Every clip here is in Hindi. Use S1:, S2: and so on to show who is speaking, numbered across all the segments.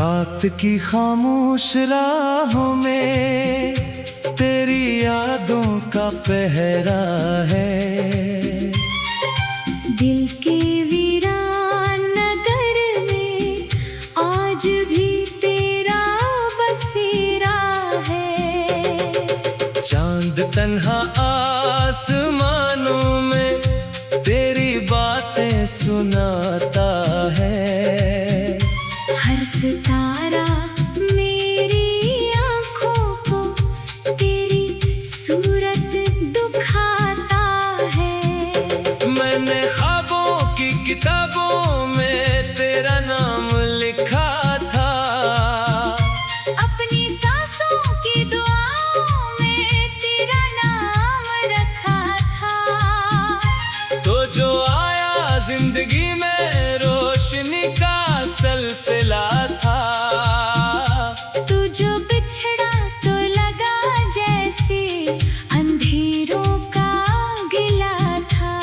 S1: रात की खामोश राहों में तेरी यादों का पहरा है।
S2: दिल के वीरान नगर में आज भी तेरा बसेरा है।
S1: चांद तन्हा आसमानों में तेरी बातें सुनाता है।
S2: हर सितारा मेरी आँखों को तेरी सूरत दिखाता है।
S1: मैंने ख्वाबों की किताबों में तेरा नाम लिखा था।
S2: अपनी सांसों की दुआओं में तेरा नाम रखा था।
S1: तो जो आया जिंदगी में रोशनी का सिलसिला था।
S2: तू जो बिछड़ा तो लगा जैसे अंधेरों का गिला था।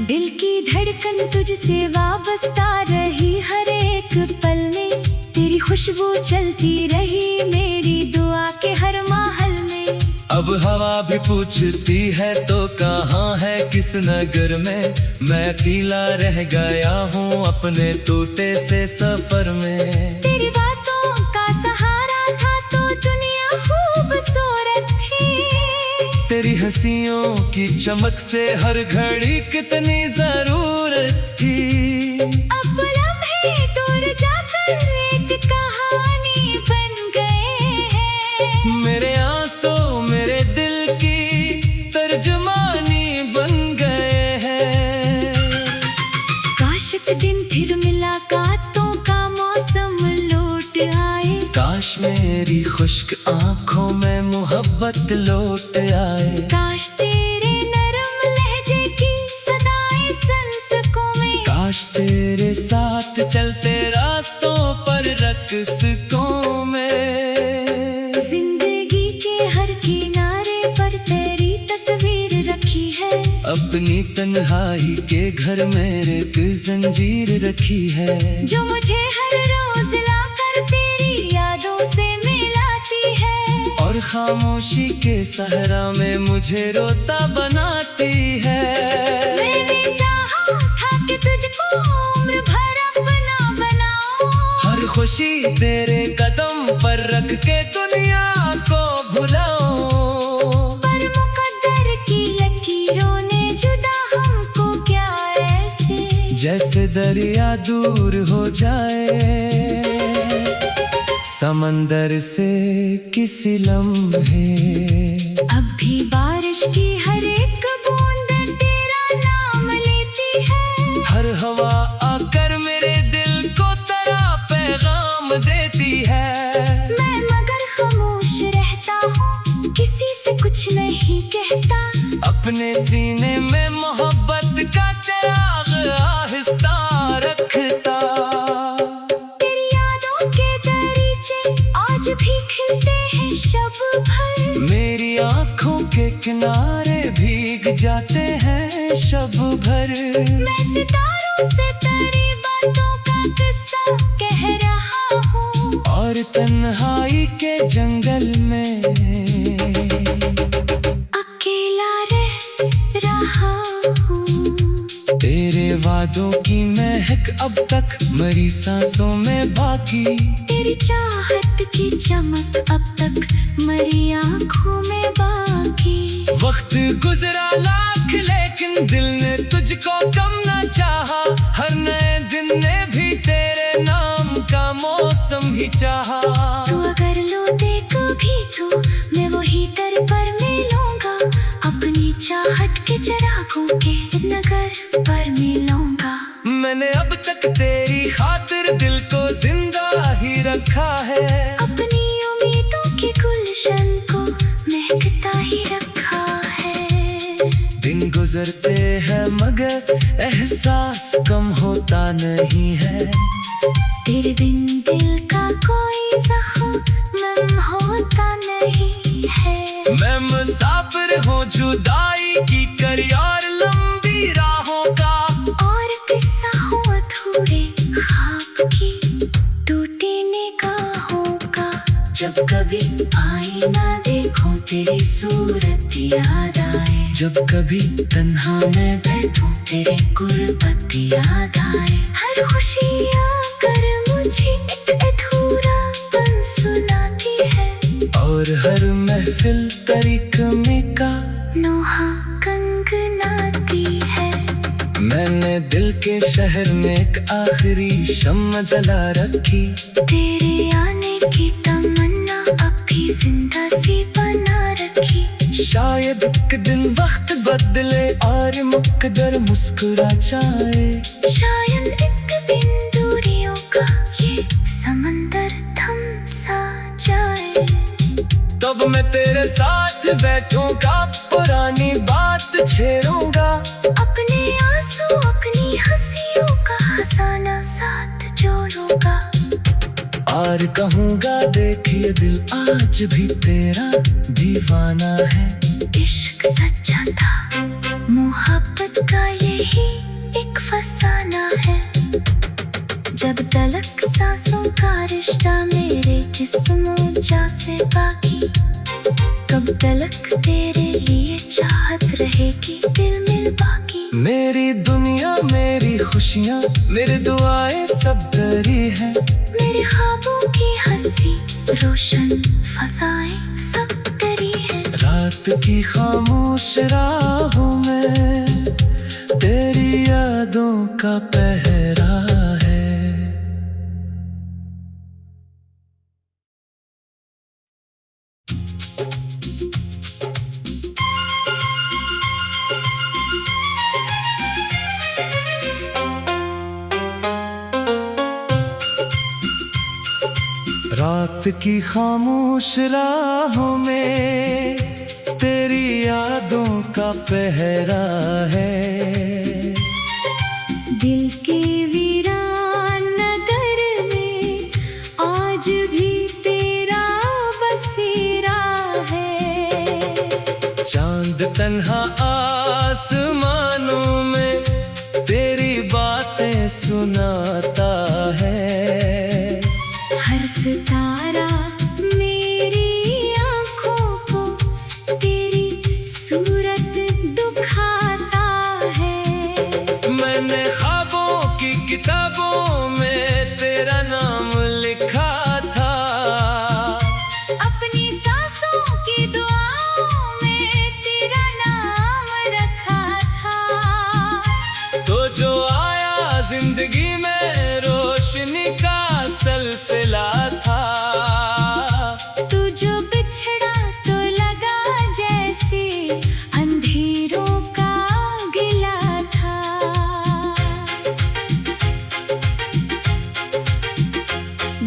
S2: दिल की धड़कन तुझसे वाबस्ता रही हर एक पल में। तेरी खुशबू चलती रही मेरी दुआ के हर महल में।
S1: अब हवा भी पूछती है तो कहाँ है किस नगर में। मैं अकेला रह गया हूँ अपने टूटे से सफर में।
S2: तेरी बातों का सहारा था तो दुनिया खूबसूरत थी।
S1: तेरी हंसियों की चमक से हर घड़ी कितनी जरूरत थी।
S2: अब लम्हे दूर जाकर एक कहानी बन गए हैं।
S1: मेरे आंसू मेरे दिल की तर्जमानी बन गए हैं।
S2: काश एक दिन फिर मुलाकातों का मौसम लौट आए।
S1: काश मेरी खुश्क आंखों में मोहब्बत लौट आए।
S2: काश तेरे नरम लहजे की सदाएं सन सकूं मैं।
S1: काश तेरे साथ चलते रास्तों पर रक़्सों में।
S2: जिंदगी के हर किनारे पर तेरी तस्वीर रखी है।
S1: अपनी तन्हाई के घर में एक जंजीर रखी है।
S2: जो मुझे हर रोज लाकर तेरी यादों से मिलाती है।
S1: और खामोशी के सहरा में मुझे रोता बनाती है।
S2: मैंने चाहा था कि तुझको उम्र भर अपना बनाऊं।
S1: हर खुशी तेरे कदम पर रख के दुनिया को भुलाऊं।
S2: पर मुकद्दर की लकीरों ने जुदा हमको क्या ऐसे।
S1: जैसे दरिया दूर हो जाए समंदर से किसी लम्हे।
S2: अब भी बारिश की हर एक बूंद तेरा नाम लेती है।
S1: हर हवा आकर मेरे दिल को तेरा पैगाम देती है।
S2: मैं मगर खामोश रहता हूँ किसी से कुछ नहीं कहता।
S1: अपने सीने में मोहब्बत का चिराग आहिस्ता रखता।
S2: तेरी यादों के दरीचे आज भी खिलते हैं शब भर।
S1: मेरी आंखों के किनारे भीग जाते हैं शब भर।
S2: मैं सितारों से तेरी बातों का किस्सा कह रहा हूँ।
S1: और तन्हाई के जंगल में
S2: अकेला रह रहा हूँ।
S1: तेरे वादों की महक अब तक मरी सांसों में बाकी।
S2: तेरी चाहत की चमक अब तक मरी आँखों में बाकी।
S1: वक्त गुजरा लाख लेकिन दिल ने तुझको कम न चाहा। हर नए दिन ने भी तेरे नाम का मौसम ही चाहा।
S2: तू अगर लो देखो भी तो मैं वही कर पर मिलूंगा। अपनी चाहत के चिरागों के नगर पर मिलूंगा।
S1: मैंने अब तक तेरी खातिर दिल को जिंदा ही रखा है।
S2: अपनी उम्मीदों के गुलशन को महकता ही रखा है।
S1: दिन गुजरते हैं मगर एहसास कम होता नहीं है।
S2: तेरे बिन दिल का कोई जख्म होता नहीं है।
S1: मैं मुसाफिर हूँ जुदाई की कर यार लंबी राहों का।
S2: और तेरी सूरत याद आए।
S1: जब कभी तन्हा मैं
S2: बैठूं तेरे गुरबत याद आए। हर खुशी आकर मुझे एक अधूरापन सुनाती है।
S1: और हर महफिल तरीक़मे का
S2: नोहा कंगनाती है।
S1: मैंने दिल के शहर में एक आखिरी शम्मा जला रखी।
S2: तेरे आने की तमन्ना अब भी जिंदा सी बना रखी।
S1: शायद एक दिन वक्त बदले और मुकद्दर मुस्कुरा जाए।
S2: शायद एक दिन दूरियों का ये समंदर थम सा जाए।
S1: तब मैं तेरे साथ बैठूंगा, पुरानी बात छेड़ूंगा।
S2: अपने आंसू अपनी हंसियों का हंसाना साथ जोड़ूंगा।
S1: और कहूंगा देखिए दिल आज भी तेरा दीवाना है।
S2: इश्क सच्चा था, मोहब्बत का यही एक फसाना है। जब तलक सांसों का रिश्ता मेरे जिस्मों जा से बाकी। कब तलक तेरे लिए चाहत रहेगी दिल में बाकी।
S1: मेरी दुनिया मेरी खुशियाँ मेरी दुआएं सब तेरी है।
S2: मेरे ख्वाबों की हंसी रोशन फसाएं सब तेरी है।
S1: रात की खामोश राहों में तेरी यादों का पहरा है। रात की खामोश राहों में तेरी यादों का पहरा है।
S2: दिल के वीरान नगर में आज भी तेरा बसेरा है।
S1: चांद तन्हा आसमानों में तेरी बातें सुनाता है।
S2: हर सितारा मेरी आँखों को तेरी सूरत दुखाता है।
S1: मैंने ख्वाबों की किताबों में तेरा नाम लिखा था।
S2: अपनी सांसों की दुआओं में तेरा नाम रखा था।
S1: तो जो आया जिंदगी में रोशनी का सिलसिला था।
S2: तू जो बिछड़ा तो लगा जैसे अंधेरों का गिला था।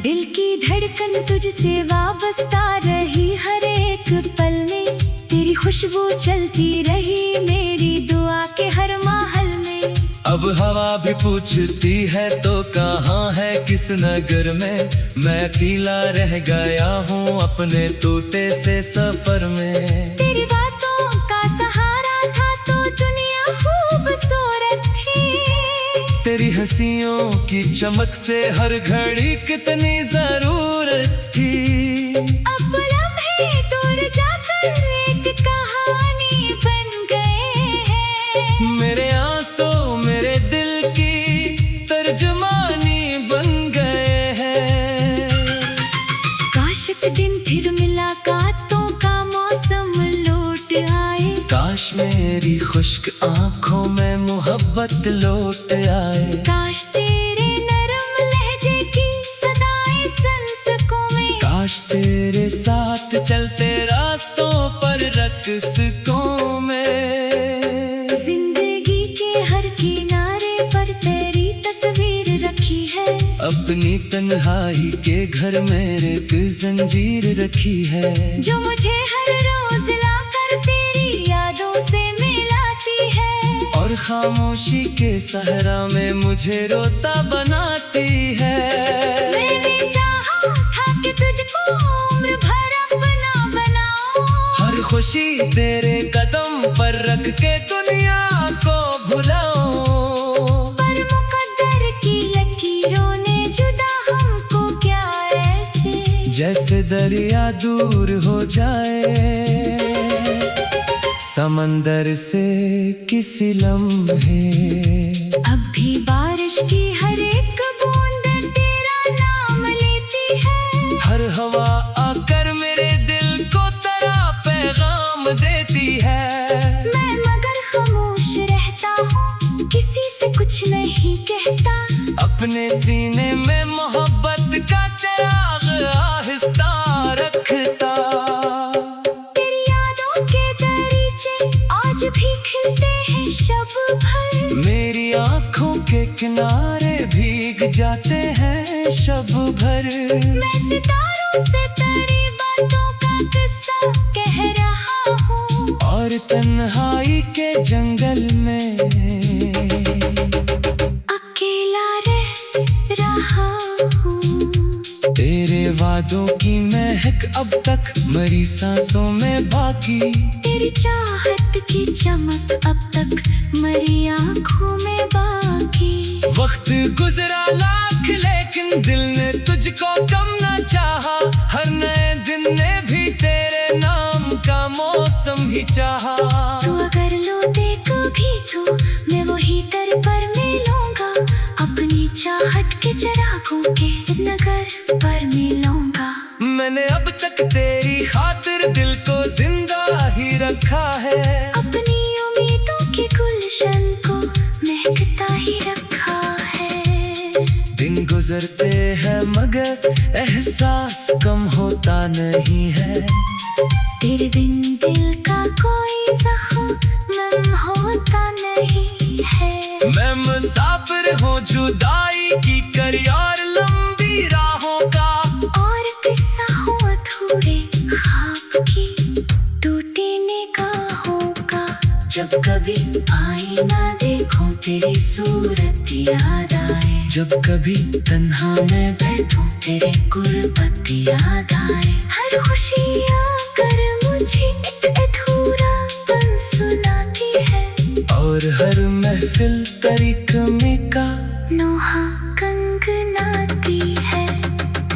S2: दिल की धड़कन तुझसे वाबस्ता रही हर एक पल में। तेरी खुशबू चलती रही मेरी दुआ के हर महल में।
S1: अब हवा भी पूछती है तो कहाँ है किस नगर में। मैं अकेला रह गया हूँ अपने टूटे से सफर में।
S2: तेरी बातों का सहारा था तो दुनिया खूबसूरत थी।
S1: तेरी हंसियों की चमक से हर घड़ी कितनी जरूरत थी।
S2: अब लम्हे दूर जाकर एक कहानी बन गए हैं।
S1: मेरे आंसू मेरे दिल की तर्जुमानी बन गए हैं।
S2: काश एक दिन फिर मुलाकातों का मौसम लौट आए।
S1: काश मेरी खुश्क आंखों में मोहब्बत लौट आए।
S2: काश तेरे नरम लहजे की सदाएं संसकों में।
S1: काश तेरे साथ चलते रास्तों पर रक़्सों में।
S2: जिंदगी के हर किनारे पर तेरी तस्वीर रखी है।
S1: अपनी तन्हाई के घर मेरे पे जंजीर रखी है।
S2: जो मुझे हर रोज लाकर तेरी यादों से मिलाती है।
S1: और खामोशी के सहरा में मुझे रोता बनाती है।
S2: मैंने चाहा था कि तुझको उम्र भर अपना बनाऊं।
S1: हर खुशी तेरे कदम पर रख के दुनिया को भुलाऊं।
S2: पर मुकद्दर की लकीरों ने जुदा हमको क्या ऐसे
S1: जैसे दरिया दूर हो जाए समंदर से किसी लम्हे।
S2: अब भी बारिश की हर एक बूंद तेरा नाम लेती है।
S1: हर हवा आकर मेरे दिल को तेरा पैगाम देती है।
S2: मैं मगर खामोश रहता हूँ, किसी से कुछ नहीं कहता।
S1: अपने सीने में मोहब्बत का चिराग आहिस्ता रखता।
S2: तेरी यादों के दरीचे आज भी खिलते हैं शब भर।
S1: मेरी आँखों के किनारे भीग जाते हैं शब भर।
S2: मैं सितारों से तेरी बातों का किस्सा कह रहा हूँ।
S1: और तन्हाई के जंगल में
S2: अकेला रह रहा हूँ।
S1: तेरे वादों की महक अब तक मरी सांसों में बाकी।
S2: तेरी चाहत की चमक अब तक मरी आँखों में बाकी।
S1: वक्त गुजरा लाख लेकिन दिल ने तुझको कम न चाहा। हर नए दिन ने भी तेरे नाम का मौसम ही चाहा।
S2: तू अगर लो देखो भी तो मैं वही कर पर मिलूंगा। अपनी चाहत के चिरागों के नगर पर मिलूंगा।
S1: मैंने अब तक तेरी खातिर दिल को जिंदा ही रखा है।
S2: अपनी उम्मीदों के गुलशन को महकता ही रखा है।
S1: दिन गुजरते हैं मगर एहसास कम होता नहीं है।
S2: तेरे बिन दिल का कोई जख्म होता नहीं है।
S1: मैं मुसाफिर हूँ जुदाई की करियार लंबी राहों का।
S2: और किस्सा हूँ अधूरे ख्वाब की टूटी निगाहों का। जब कभी आईना देखूं तेरी सूरत याद आए।
S1: जब कभी तन्हा मैं
S2: बैठूं तेरे गुर्बत याद आए। हर खुशी आकर मुझे एक अधूरापन सुनाती है।
S1: और हर महफिल तरीक़मे का
S2: नोहा कंगनाती है।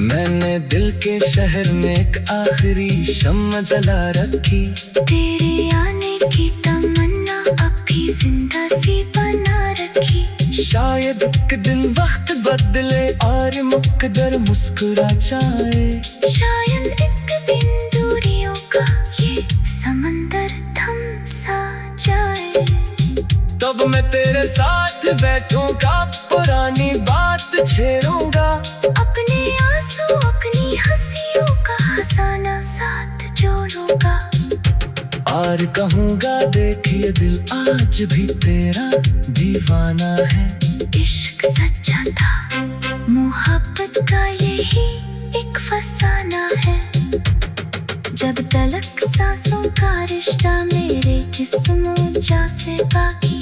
S1: मैंने दिल के शहर में एक आखिरी शम्मा जला रखी।
S2: तेरे आने की तमन्ना अब भी जिंदा सी बना रखी।
S1: शायद एक दिन वक्त बदले और मुकद्दर मुस्कुरा जाए।
S2: शायद एक दिन दूरियों का ये समंदर थम सा जाए।
S1: तब मैं तेरे साथ बैठूंगा पुरानी बात छेड़ूंगा।
S2: अपने आंसू अपनी हंसियों का खजाना साथ जोड़ूंगा।
S1: और कहूँगा देखिए दिल आज भी तेरा दीवाना है।
S2: इश्क सच्चा था, मोहब्बत का यही एक फसाना है। जब तलक सांसों का रिश्ता मेरे जिस्मों जा से बाकी।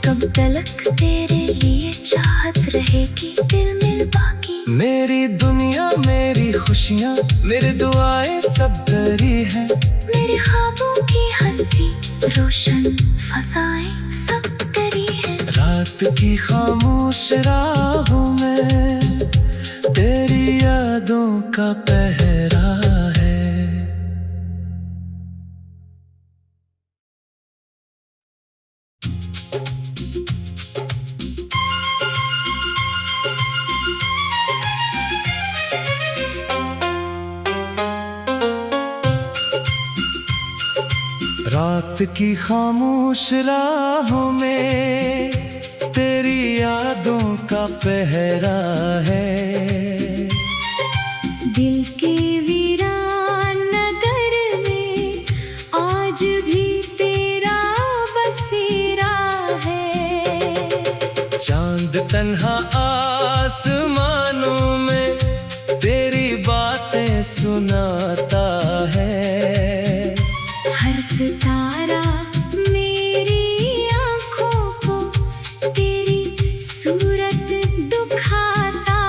S2: कब तलक तेरे लिए चाहत रहेगी दिल में बाकी।
S1: मेरी दुनिया मेरी खुशियाँ मेरी दुआएं सब तेरी है।
S2: मेरे ख्वाबों की हंसी रोशन फसाएं सब तेरी है।
S1: रात की खामोश राहों में तेरी यादों का पहरा है। रात की खामोश राहों में तेरी यादों का पहरा है।
S2: दिल के वीरान नगर में आज भी तेरा बसेरा है।
S1: चांद तन्हा आसमानों में तेरी बातें सुनाता है।
S2: हर सितारा मेरी आँखों को तेरी सूरत दिखाता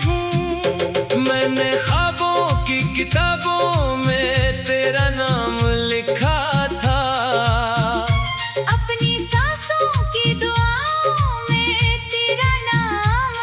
S2: है।
S1: मैंने ख्वाबों की किताबों में तेरा नाम लिखा था।
S2: अपनी सांसों की दुआओं में तेरा नाम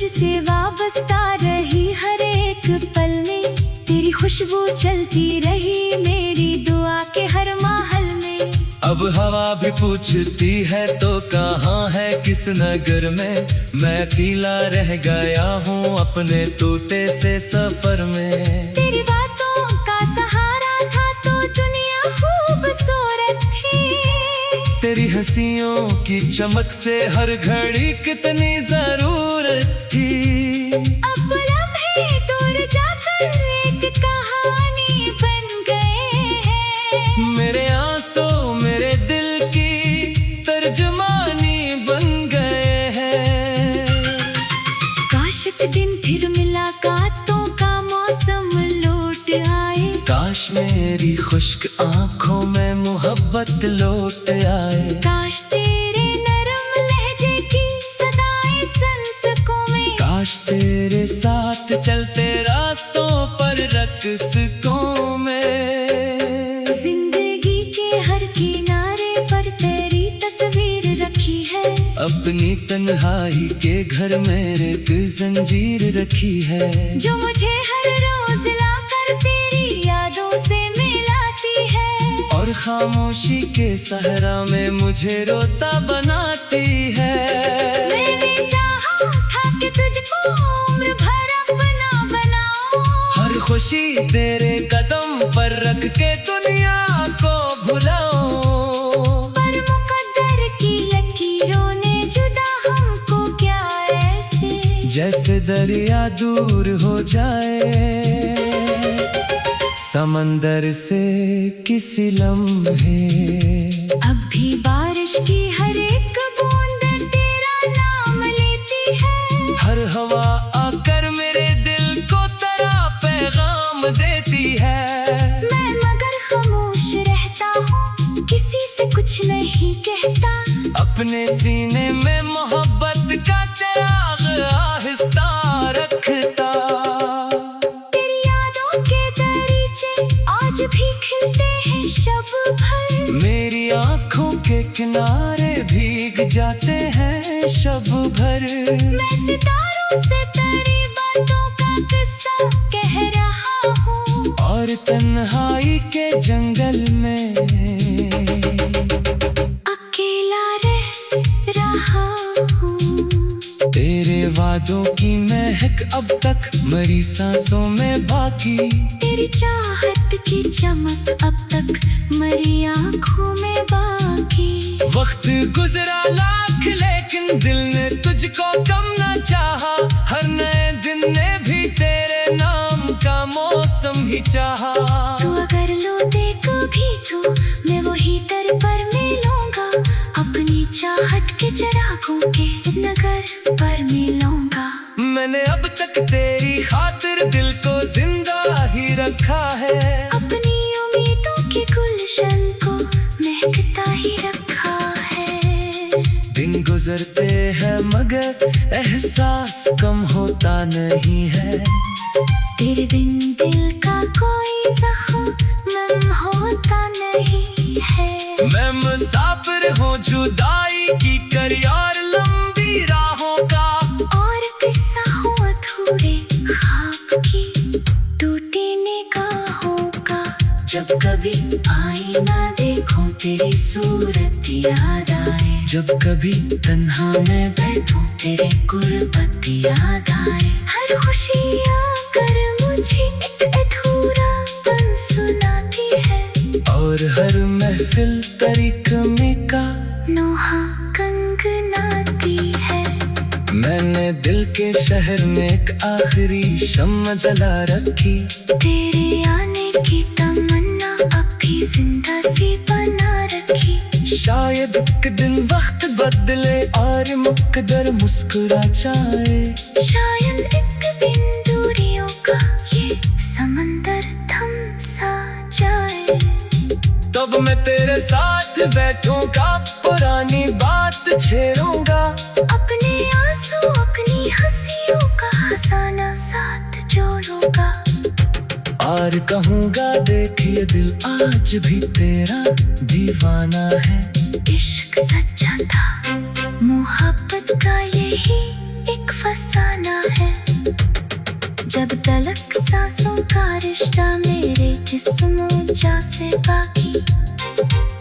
S2: तुझसे वाबस्ता रही हर एक पल में, तेरी खुशबू चलती रही मेरी दुआ के हर महल में।
S1: अब हवा भी पूछती है तो कहाँ है किस नगर में, मैं अकेला रह गया हूँ अपने टूटे से सफर में।
S2: तेरी बातों का सहारा था तो दुनिया खूबसूरत थी,
S1: तेरी हंसियों की चमक से हर घड़ी कितनी जरूरत थी।
S2: अब लम्हे दूर जाकर एक कहानी बन गए हैं,
S1: मेरे आंसू मेरे दिल की तर्जुमानी बन गए हैं।
S2: काश एक दिन फिर मुलाकातों का मौसम लौट आए,
S1: काश मेरी खुश्क आंखों में मोहब्बत लौट आए।
S2: काश तेरे नरम लहजे की सदाएं संसकों में,
S1: काश तेरे साथ चलते रास्तों पर रक्सकों में।
S2: जिंदगी के हर किनारे पर तेरी तस्वीर रखी है,
S1: अपनी तन्हाई के घर में एक जंजीर रखी है,
S2: जो मुझे हर रोज लाकर तेरी यादों से मिलाती है,
S1: और खामोशी के सहरा में मुझे रोता बनाती है।
S2: मैंने चाहा था कि तुझको उम्र भर अपना बनाऊं,
S1: हर खुशी तेरे कदम पर रख के दुनिया को भुलाऊं।
S2: पर मुकद्दर की लकीरों ने जुदा हमको क्या ऐसे,
S1: जैसे दरिया दूर हो जाए समंदर से किसी लम्हे।
S2: अब भी बारिश की हर एक बूंद तेरा नाम लेती है,
S1: हर हवा आकर मेरे दिल को तेरा पैगाम देती है।
S2: मैं मगर खामोश रहता हूँ, किसी से कुछ नहीं कहता,
S1: अपने सीने में मोहब्बत का चिराग आहिस्ता रखता।
S2: तेरी यादों के दरीचे आज भी खिलते हैं शब भर,
S1: मेरी आंखों के किनारे भीग जाते हैं शब भर।
S2: मैं सितारों से तेरी बातों का किस्सा कह रहा हूँ,
S1: और तन्हाई के जंगल में
S2: अकेला रह रहा हूँ।
S1: तेरे वादों की महक अब तक मरी सांसों में बाकी,
S2: तेरी चाहत की चमक अब तक मरी आँखों में बाकी।
S1: वक्त गुजरा लाख लेकिन दिल ने तुझको कम न चाहा, हर नए दिन ने भी तेरे नाम का मौसम ही चाहा।
S2: तू अगर लो देखो भी तो मैं वही दर पर मिलूंगा, अपनी चाहत के चिरागों के नगर पर मिलूंगा।
S1: मैंने अब तक तेरी खातिर दिल को जिंदा ही रखा है,
S2: अपनी उम्मीदों के गुलशन को महकता ही रखा है।
S1: दिन गुजरते हैं मगर एहसास कम होता नहीं है,
S2: तेरे बिन दिल का कोई जख्म होता नहीं है।
S1: मैं मुसाफिर हूँ जुदाई की करियार लंबी राहों का,
S2: और किस्सा हूँ अधूरे ख्वाब की टूटी निगाहों का। जब कभी आईना देखूं तेरी सूरत याद आए,
S1: जब कभी
S2: तन्हा मैं बैठूं तेरे गुर्बत याद आए। हर खुशी आकर मुझे एक अधूरापन सुनाती है,
S1: और हर महफिल तरीक़मे का
S2: नोहा कंगनाती है।
S1: मैंने दिल के शहर में एक आखिरी शम्मा जला रखी,
S2: तेरे आने की तमन्ना अब भी जिंदा सी बना रखी।
S1: शायद एक दिन वक्त बदले और मुकद्दर मुस्कुरा जाए,
S2: शायद एक दिन दूरियों का ये समंदर थम सा जाए।
S1: तब मैं तेरे साथ बैठूंगा, पुरानी बात छेड़ूंगा,
S2: अपने आंसू अपनी हंसियों का हंसाना साथ जोड़ूंगा।
S1: और कहूँगा देखिए दिल आज भी तेरा दीवाना है।
S2: इश्क सच्चा था, मोहब्बत का यही एक फसाना है। जब तलक सांसों का रिश्ता मेरे जिस्म ऊंचा से बाकी,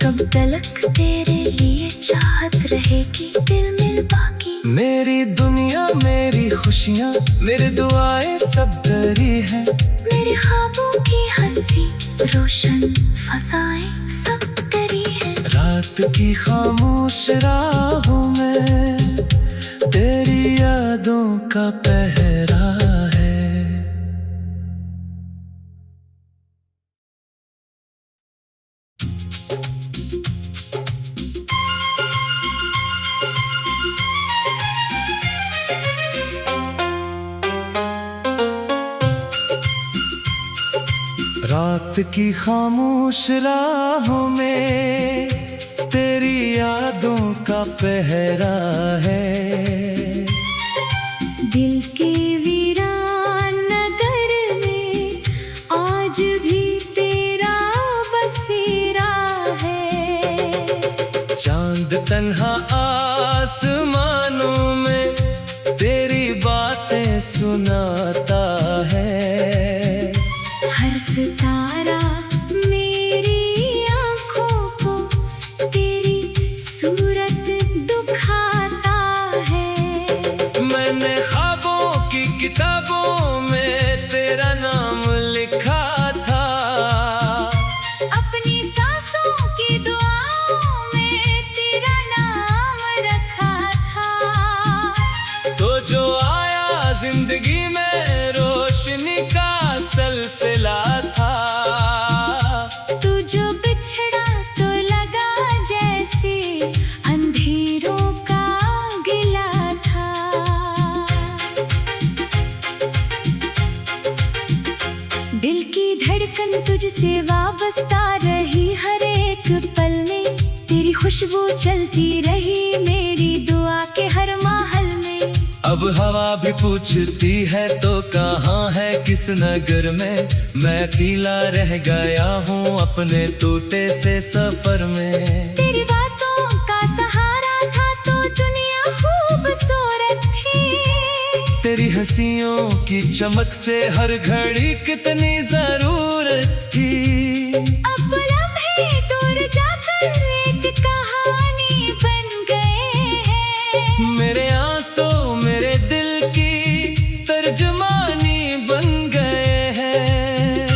S2: कब तलक तेरे लिए चाहत रहेगी दिल मिल बाकी।
S1: मेरी दुनिया मेरी खुशियाँ मेरी दुआएं सब तेरी है।
S2: मेरे ख्वाबों की हंसी रोशन फसाएं सब तेरी है।
S1: रात की खामोश राहों में तेरी यादों का पहरा है। रात की खामोश राहों में तेरी यादों का पहरा है।
S2: दिल के वीरान नगर में आज भी तेरा बसेरा है।
S1: चांद तन्हा आसमानों में तेरी बातें सुनाता है।
S2: हर सितारा मेरी आँखों को तेरी सूरत दिखाता है।
S1: मैंने ख्वाबों की किताबों में तेरा नाम लिखा था।
S2: अपनी सांसों की दुआओं में तेरा नाम रखा था।
S1: तो जो आया जिंदगी में रोशनी का सिलसिला था।
S2: तू जो बिछड़ा तो लगा जैसे अंधेरों का गिला था। दिल की धड़कन तुझसे वाबस्ता रही हर एक पल में। तेरी खुशबू चलती रही मेरी दुआ के हर महल में।
S1: अब हवा भी पूछती है तो कहाँ है किस नगर में। मैं अकेला रह गया हूँ अपने टूटे से सफर में।
S2: तेरी बातों का सहारा था तो दुनिया खूबसूरत थी।
S1: तेरी हंसियों की चमक से हर घड़ी कितनी जरूरत थी।
S2: अब लम्हे दूर जाकर एक कहानी बन गए हैं।
S1: मेरे आंसू मेरे दिल की तर्जमानी बन गए हैं।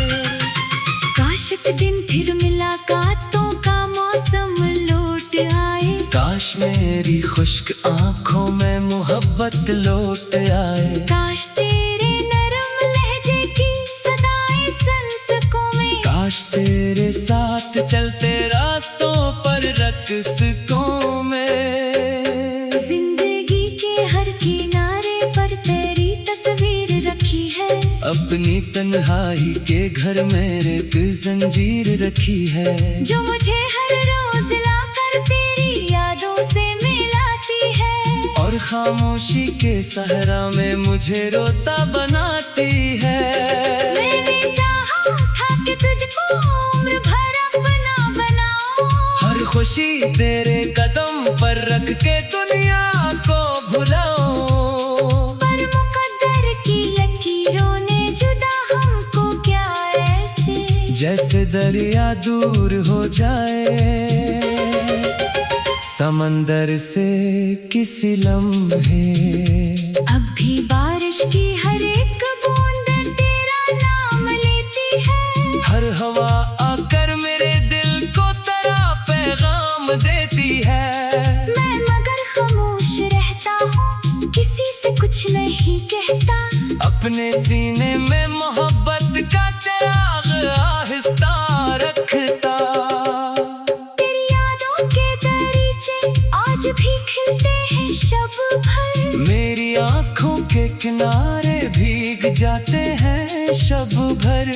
S2: काश एक दिन फिर मुलाकातों का मौसम लौट आए।
S1: काश मेरी खुश्क आंखों में मोहब्बत लौट आए।
S2: काश तेरे नरम लहजे की सदाएं संसकों में।
S1: काश तेरे साथ चलते रास्तों पर रक़्सों में।
S2: जिंदगी के हर किनारे पर तेरी तस्वीर रखी है।
S1: अपनी तन्हाई के घर में एक जंजीर रखी है।
S2: जो मुझे हर रोज लाकर तेरी यादों से मिलाती है।
S1: और खामोशी के सहरा में मुझे रोता बनाती है।
S2: मैंने चाहा था कि तुझको उम्र भर अपना बनाऊं।
S1: हर खुशी तेरे कदम पर रख के दुनिया को भुलाऊं।
S2: पर मुकद्दर की लकीरों ने जुदा हमको क्या ऐसे। जैसे
S1: दरिया दूर हो जाए समंदर से किसी लम्हे।
S2: अब भी बारिश की हर एक बूंद तेरा नाम लेती है।
S1: हर हवा आकर मेरे दिल को तेरा पैगाम देती है।
S2: मैं मगर खामोश रहता हूँ किसी से कुछ नहीं कहता।
S1: अपने सीने में मोहब्बत का चिराग आहिस्ता रखता।
S2: तेरी यादों के दरीचे आज भी खिलते हैं शब भर।
S1: मेरी आँखों के किनारे भीग जाते हैं शब भर।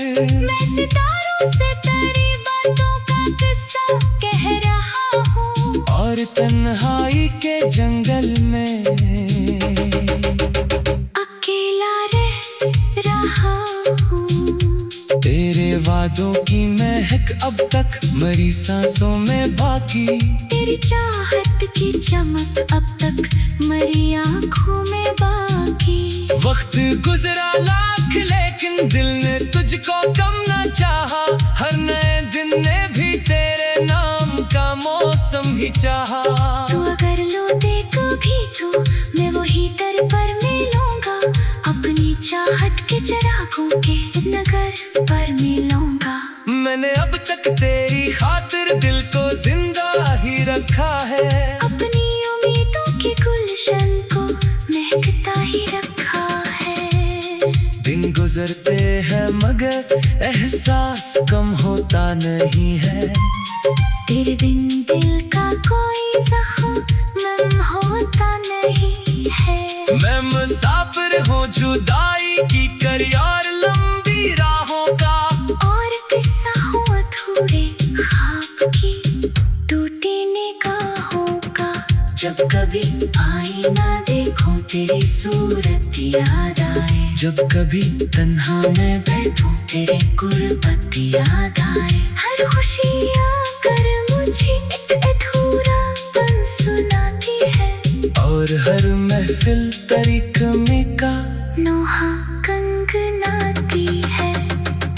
S2: मैं सितारों से तेरी बातों का किस्सा कह रहा हूँ।
S1: और तन्हाई के जंगल में
S2: अकेला रह रहा हूँ।
S1: तेरे वादों की महक अब तक मरी सांसों में बाकी।
S2: तेरी चाहत की चमक अब तक मरी आँखों में बाकी।
S1: वक्त गुजरा लाख लेकिन दिल ने तुझको कम ना चाहा। हर नए दिन ने भी तेरे नाम का मौसम ही चाहा।
S2: तू अगर लौटे कभी तो मैं वही दर पर मिलूंगा। अपनी चाहत के चिरागों के नगर पर मिलूंगा।
S1: मैंने अब तक तेरी खातिर दिल को जिंदा ही रखा है।
S2: अपनी उम्मीदों के गुलशन को महकता ही रखा है।
S1: दिन गुजरते हैं मगर एहसास कम होता नहीं है।
S2: तेरे बिन दिल का कोई जख्म होता नहीं है।
S1: मैं मुसाफिर हूँ जुदाई की करियार लंबी राहों का।
S2: और किस्सा हूँ अधूरे ख्वाब की टूटी निगाहों का। जब कभी आईना देखूं तेरी सूरत याद आए।
S1: जब कभी
S2: तन्हा मैं बैठूं तेरे गुर्बत याद आए। हर खुशी आकर मुझे एक अधूरापन सुनाती है।
S1: और हर महफिल तेरी कमी का
S2: नोहा कंगनाती है।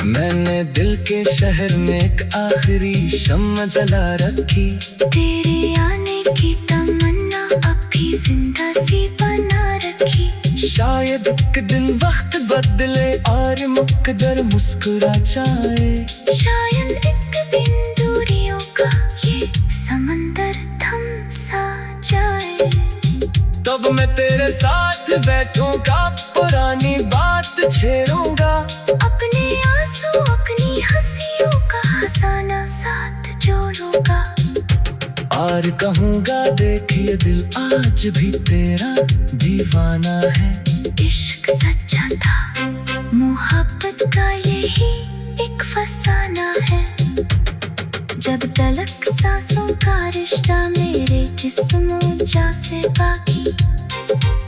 S1: मैंने दिल के शहर में एक आखिरी शम्मा जला रखी।
S2: तेरे आने की तमन्ना अब भी जिंदा सी बना रखी।
S1: शायद एक दिन वक्त बदले और मुकद्दर मुस्कुरा जाए।
S2: शायद एक दिन दूरियों का ये समंदर थम सा जाए।
S1: तब मैं तेरे साथ बैठूंगा पुरानी बात छेड़ूंगा।
S2: अपने आंसू अपनी हंसियों का हंसाना साथ जोड़ूंगा।
S1: और कहूँगा देखिए दिल आज भी तेरा दीवाना है।
S2: इश्क सच्चा था मोहब्बत का यही एक फसाना है। जब तलक सांसों का रिश्ता मेरे जिस्मों जा से बाकी।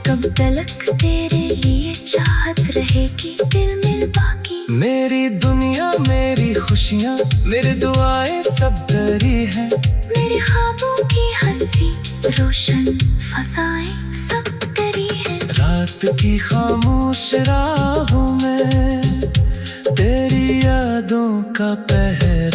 S2: कब तलक तेरे लिए चाहत रहेगी दिल में बाकी।
S1: मेरी दुनिया मेरी खुशियाँ मेरी दुआएं सब तेरी है।
S2: मेरे ख्वाबों की हंसी रोशन फसाएं सब तेरी है।
S1: रात की खामोश राहों में तेरी यादों का पहरा